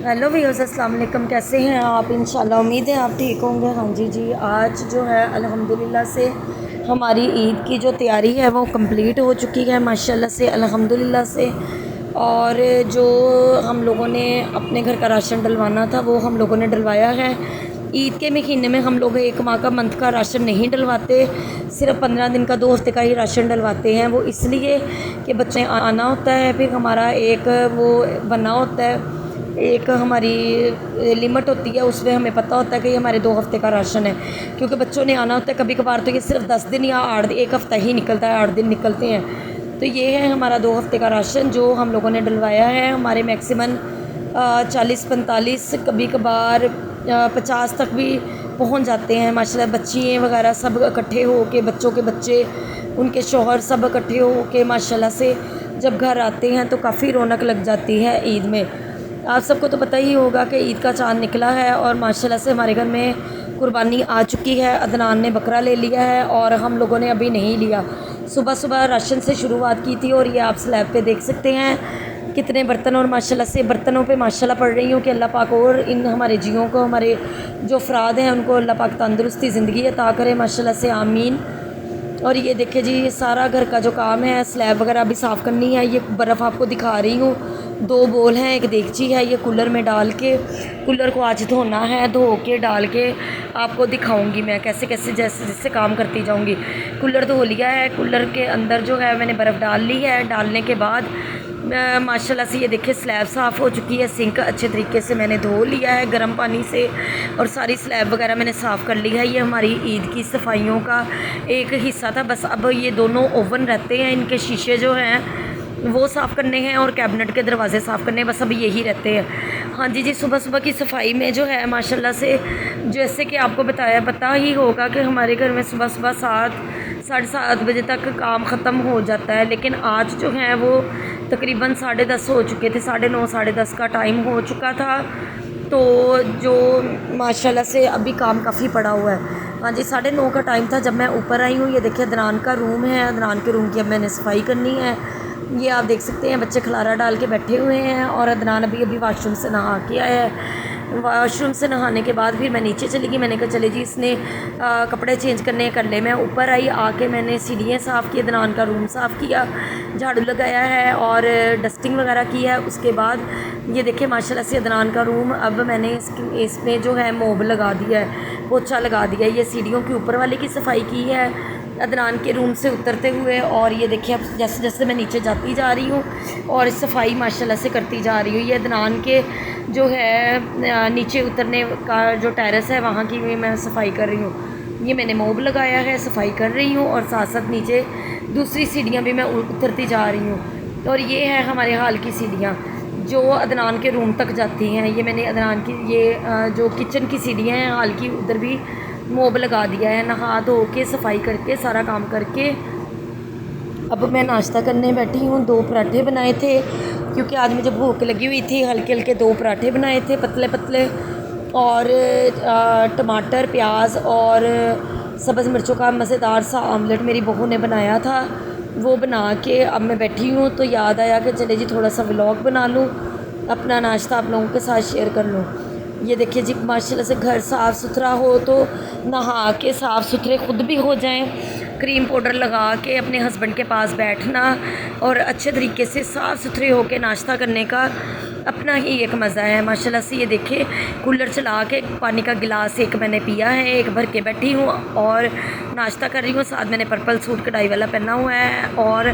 Hello viewers, अस्सलाम वालेकुम। कैसे हैं आप? इंशाल्लाह उम्मीद है आप ठीक होंगे। हाँ जी, आज जो है अल्हम्दुलिल्लाह से हमारी ईद की जो तैयारी है वो कंप्लीट हो चुकी है माशाल्लाह से, अल्हम्दुलिल्लाह से। और जो हम लोगों ने अपने घर का राशन डलवाना था वो हम लोगों ने डलवाया है। ईद के महीने में हम लोग एक माह का मंथ का राशन नहीं डलवाते, सिर्फ 15 दिन का 2 हफ्ते का ही राशन डलवाते हैं। वो इसलिए कि बच्चे आना होता है, फिर हमारा एक वो बनना होता है, एक हमारी लिमिट होती है, उसमें हमें पता होता है कि ये हमारे 2 हफ्ते का राशन है। क्योंकि बच्चों ने आना होता है, कभी कभार तो ये सिर्फ 10 दिन या 8 एक हफ़्ता ही निकलता है, 8 दिन निकलते हैं। तो ये है हमारा 2 हफ्ते का राशन जो हम लोगों ने डलवाया है। हमारे मैक्सिमम 40-45 कभी कभार 50 तक भी पहुंच जाते हैं माशाल्लाह। बच्चियाँ वगैरह सब इकट्ठे हो के, बच्चों के बच्चे, उनके शौहर सब इकट्ठे हो के माशाल्लाह से जब घर आते हैं तो काफ़ी रौनक लग जाती है ईद में। आप सबको तो पता ही होगा कि ईद का चाँद निकला है और माशाल्लाह से हमारे घर में कुर्बानी आ चुकी है। अदनान ने बकरा ले लिया है और हम लोगों ने अभी नहीं लिया। सुबह सुबह राशन से शुरुआत की थी और ये आप स्लैब पे देख सकते हैं कितने बर्तन, और माशाल्लाह से बर्तनों पे माशाल्लाह पढ़ रही हूँ कि अल्लाह पाक और इन हमारे जियों को, हमारे जो अफराद हैं उनको अल्लाह पाक तंदुरुस्ती ज़िंदगी अता करे माशाल्लाह से, आमीन। और ये देखिए जी, ये सारा घर का जो काम है, स्लैब वगैरह अभी साफ़ करनी है। ये बर्फ़ आपको दिखा रही हूँ, 2 बोल हैं, एक देगची है। ये कूलर में डाल के, कूलर को आज धोना है, धो के डाल के आपको दिखाऊंगी मैं कैसे कैसे जैसे जैसे काम करती जाऊंगी। कूलर धो लिया है, कूलर के अंदर जो है मैंने बर्फ़ डाल ली है। डालने के बाद माशाल्लाह से ये देखिए स्लैब साफ़ हो चुकी है। सिंक अच्छे तरीके से मैंने धो लिया है गर्म पानी से, और सारी स्लैब वगैरह मैंने साफ़ कर ली है। ये हमारी ईद की सफाइयों का एक हिस्सा था। बस अब ये दोनों ओवन रहते हैं, इनके शीशे जो हैं वो साफ़ करने हैं और कैबिनेट के दरवाजे साफ़ करने हैं, बस अब यही रहते हैं। हाँ जी, सुबह सुबह की सफाई में जो है माशाल्लाह से, जैसे कि आपको पता ही होगा कि हमारे घर में सुबह सुबह 7-7:30 बजे तक काम ख़त्म हो जाता है। लेकिन आज जो है वो तकरीबन 10:30 हो चुके थे, 9:30 10:30 का टाइम हो चुका था। तो जो माशाल्लाह से अभी काम काफ़ी पड़ा हुआ है। हाँ जी, 9:30 का टाइम था जब मैं ऊपर आई हूँ। ये देखिए अदनान का रूम है, अदनान के रूम की अब मैंने सफाई करनी है। ये आप देख सकते हैं बच्चे खलारा डाल के बैठे हुए हैं, और अदनान अभी वाशरूम से नहा के आया है। वाशरूम से नहाने के बाद फिर मैं नीचे चली गई। मैंने कहा चले जी इसने कपड़े चेंज करने कर ले। मैं ऊपर आई, आके मैंने सीढ़ियाँ साफ़ की, अदनान का रूम साफ़ किया, झाड़ू लगाया है और डस्टिंग वगैरह की है। उसके बाद ये देखिए माशाल्लाह से अदनान का रूम अब मैंने इसमें जो है मोब लगा दिया है, पोछा लगा दिया है। ये सीढ़ियों के ऊपर वाले की सफाई की है अदनान के रूम से उतरते हुए। और ये देखिए अब जैसे जैसे मैं नीचे जाती जा रही हूँ और सफाई माशाल्लाह से करती जा रही हूँ। ये अदनान के जो है नीचे उतरने का जो टेरेस है वहाँ की भी मैं सफाई कर रही हूँ। ये मैंने मोब लगाया है, सफाई कर रही हूँ, और साथ साथ नीचे दूसरी सीढ़ियाँ भी मैं उतरती जा रही हूँ। और ये है हमारे हाल की सीढ़ियाँ जो अदनान के रूम तक जाती हैं। ये मैंने अदनान की ये जो किचन की सीढ़ियाँ हैं हाल की, उधर भी मोब लगा दिया है। नहा धो के सफाई करके सारा काम करके अब मैं नाश्ता करने बैठी हूँ। 2 पराठे बनाए थे क्योंकि आज मुझे भूख लगी हुई थी। हल्के हल्के 2 पराठे बनाए थे, पतले पतले, और टमाटर, प्याज और सब्ज़ मिर्चों का मज़ेदार सा आमलेट मेरी बहू ने बनाया था। वो बना के अब मैं बैठी हूँ तो याद आया कि चले जी थोड़ा सा व्लॉग बना लूँ, अपना नाश्ता आप लोगों के साथ शेयर कर लूँ। ये देखिए जी माशाल्लाह से घर साफ़ सुथरा हो तो नहा के साफ़ सुथरे ख़ुद भी हो जाएं, क्रीम पाउडर लगा के अपने हस्बैंड के पास बैठना और अच्छे तरीके से साफ़ सुथरे हो के नाश्ता करने का अपना ही एक मज़ा है माशाल्लाह से। ये देखिए कूलर चला के पानी का गिलास एक मैंने पिया है, एक भर के बैठी हूँ और नाश्ता कर रही हूँ। साथ मैंने पर्पल सूट कढ़ाई वाला पहना हुआ है, और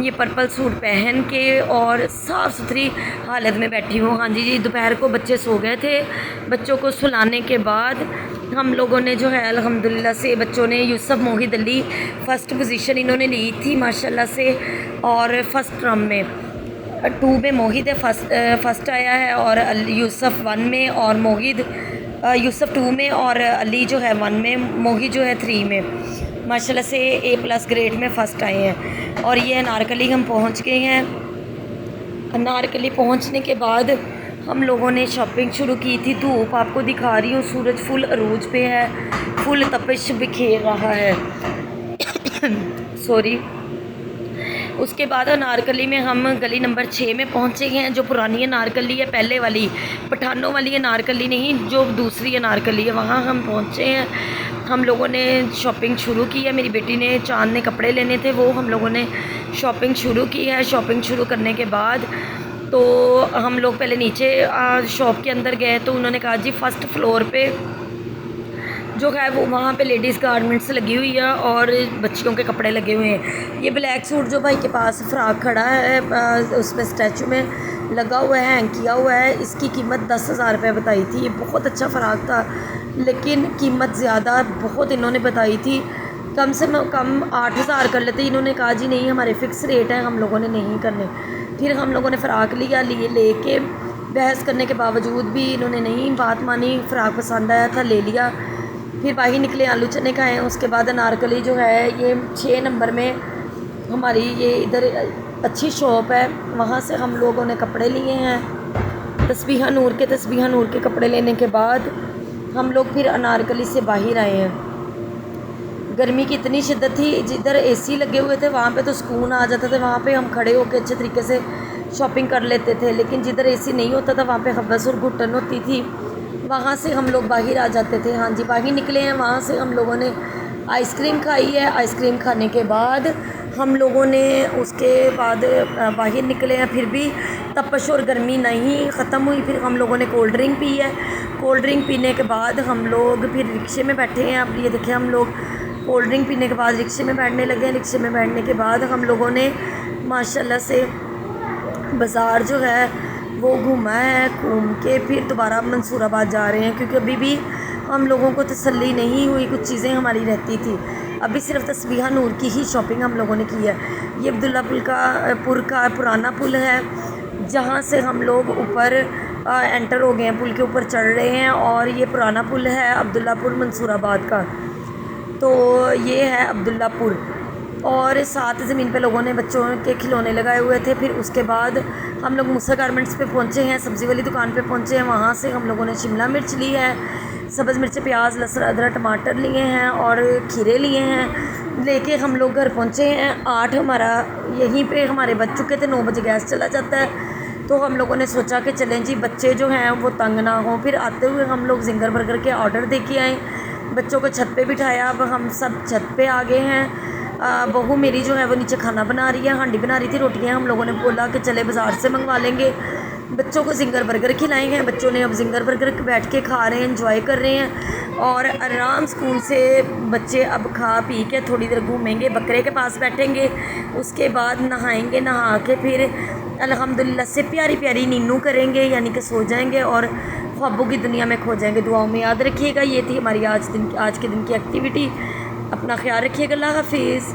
ये पर्पल सूट पहन के और साफ़ सुथरी हालत में बैठी हूँ। हाँ जी, दोपहर को बच्चे सो गए थे। बच्चों को सुलाने के बाद हम लोगों ने जो है अल्हम्दुलिल्लाह से, बच्चों ने यूसुफ मोहिद अली फ़र्स्ट पोजीशन इन्होंने ली थी माशाल्लाह से, और फर्स्ट टर्म में 2 में मोहिद फर्स्ट आया है, और यूसुफ 1 में, और मोहिद यूसुफ 2 में, और अली जो है 1 में, मोहिद जो है 3 में। माशाल्लाह से A+ ग्रेड में फ़र्स्ट आए हैं। और ये अनारकली हम पहुंच गए हैं। अनारकली पहुंचने के बाद हम लोगों ने शॉपिंग शुरू की थी। धूप आपको दिखा रही हूँ, सूरज फुल अरूज पे है, फुल तपिश बिखेर रहा है। सॉरी। उसके बाद अनारकली में हम गली नंबर 6 में पहुँचे हैं, जो पुरानी अनारकली है, पहले वाली पठानों वाली अनारकली नहीं, जो दूसरी अनारकली है, वहाँ हम पहुँचे हैं। हम लोगों ने शॉपिंग शुरू की है, मेरी बेटी ने, चाँद ने कपड़े लेने थे, वो हम लोगों ने शॉपिंग शुरू की है। शॉपिंग शुरू करने के बाद तो हम लोग पहले नीचे शॉप के अंदर गए, तो उन्होंने कहा जी फर्स्ट फ्लोर पे जो है वो वहाँ पे लेडीज़ गारमेंट्स लगी हुई है और बच्चियों के कपड़े लगे हुए हैं। ये ब्लैक सूट जो भाई के पास फ़्रॉक खड़ा है उसमें स्टैचू में लगा हुआ है, हैंग किया हुआ है, इसकी कीमत 10,000 रुपये बताई थी। ये बहुत अच्छा फ़्रॉक था, लेकिन कीमत ज़्यादा बहुत इन्होंने बताई थी, कम से कम 8,000 कर लेते। इन्होंने कहा जी नहीं, हमारे फ़िक्स रेट है, हम लोगों ने नहीं करने। फिर हम लोगों ने फ़्रॉक लेके बहस करने के बावजूद भी इन्होंने नहीं बात मानी। फ़्रॉक पसंद आया था, ले लिया। फिर बाहर निकले, आलू चने खाए। उसके बाद अनारकली जो है ये 6 नंबर में हमारी ये इधर अच्छी शॉप है, वहाँ से हम लोगों ने कपड़े लिए हैं। तस्बीहा नूर के कपड़े लेने के बाद हम लोग फिर अनारकली से बाहर आए हैं। गर्मी की इतनी शिद्दत थी, जिधर एसी लगे हुए थे वहाँ पे तो सुकून आ जाता था, वहाँ पे हम खड़े होकर अच्छे तरीके से शॉपिंग कर लेते थे। लेकिन जिधर एसी नहीं होता था वहाँ पे हवस और घुटन होती थी, वहाँ से हम लोग बाहर आ जाते थे। हाँ जी, बाहर निकले हैं। वहाँ से हम लोगों ने आइसक्रीम खाई है। आइसक्रीम खाने के बाद हम लोगों ने उसके बाद बाहर निकले हैं, फिर भी तपश और गर्मी नहीं ख़त्म हुई। फिर हम लोगों ने कोल्ड ड्रिंक पी है। कोल्ड ड्रिंक पीने के बाद हम लोग फिर रिक्शे में बैठे हैं। अब ये देखिए, हम लोग कोल्ड ड्रिंक पीने के बाद रिक्शे में बैठने लगे हैं। रिक्शे में बैठने के बाद हम लोगों ने माशाल्लाह से बाज़ार जो है वो घूमा है। घूम के फिर दोबारा मंसूराबाद जा रहे हैं, क्योंकि अभी भी हम लोगों को तसल्ली नहीं हुई, कुछ चीज़ें हमारी रहती थी। अभी सिर्फ तस्बीहा नूर की ही शॉपिंग हम लोगों ने की है। ये अब्दुल्लापुर का पुराना पुल है, जहाँ से हम लोग ऊपर एंटर हो गए हैं, पुल के ऊपर चढ़ रहे हैं। और ये पुराना पुल है अब्दुल्लापुर मंसूराबाद का, तो ये है अब्दुल्लापुर। और साथ ज़मीन पे लोगों ने बच्चों के खिलौने लगाए हुए थे। फिर उसके बाद हम लोग मूसा गारमेंट्स पे पहुँचे हैं, सब्ज़ी वाली दुकान पे पहुँचे हैं। वहाँ से हम लोगों ने शिमला मिर्च ली है, सब्ज़ मिर्च, प्याज, लहसुन, अदरक, टमाटर लिए हैं और खीरे लिए हैं। लेके हम लोग घर पहुँचे हैं 8, हमारा यहीं पे हमारे बज चुके थे, 9 बजे गैस चला जाता है। तो हम लोगों ने सोचा कि चलें जी, बच्चे जो हैं वो तंग ना हों। फिर आते हुए हम लोग जिंगर बर्गर के ऑर्डर दे के आए, बच्चों को छत पे बिठाया। अब हम सब छत पे आ गए हैं। बहू मेरी जो है वो नीचे खाना बना रही है, हांडी बना रही थी रोटियां। हम लोगों ने बोला कि चले बाज़ार से मंगवा लेंगे, बच्चों को जिंगर बर्गर खिलाएंगे। बच्चों ने अब जिंगर बर्गर बैठ के खा रहे हैं, एंजॉय कर रहे हैं। और आराम स्कूल से बच्चे अब खा पी के थोड़ी देर घूमेंगे, बकरे के पास बैठेंगे, उसके बाद नहाएंगे, नहा के फिर अल्हम्दुलिल्लाह से प्यारी प्यारी नीनू करेंगे, यानी कि सो जाएंगे और ख्वाबों की दुनिया में खो जाएंगे। दुआओं में याद रखिएगा। ये थी हमारी आज के दिन की एक्टिविटी। अपना ख्याल रखिएगा। अल्लाह हाफिज़।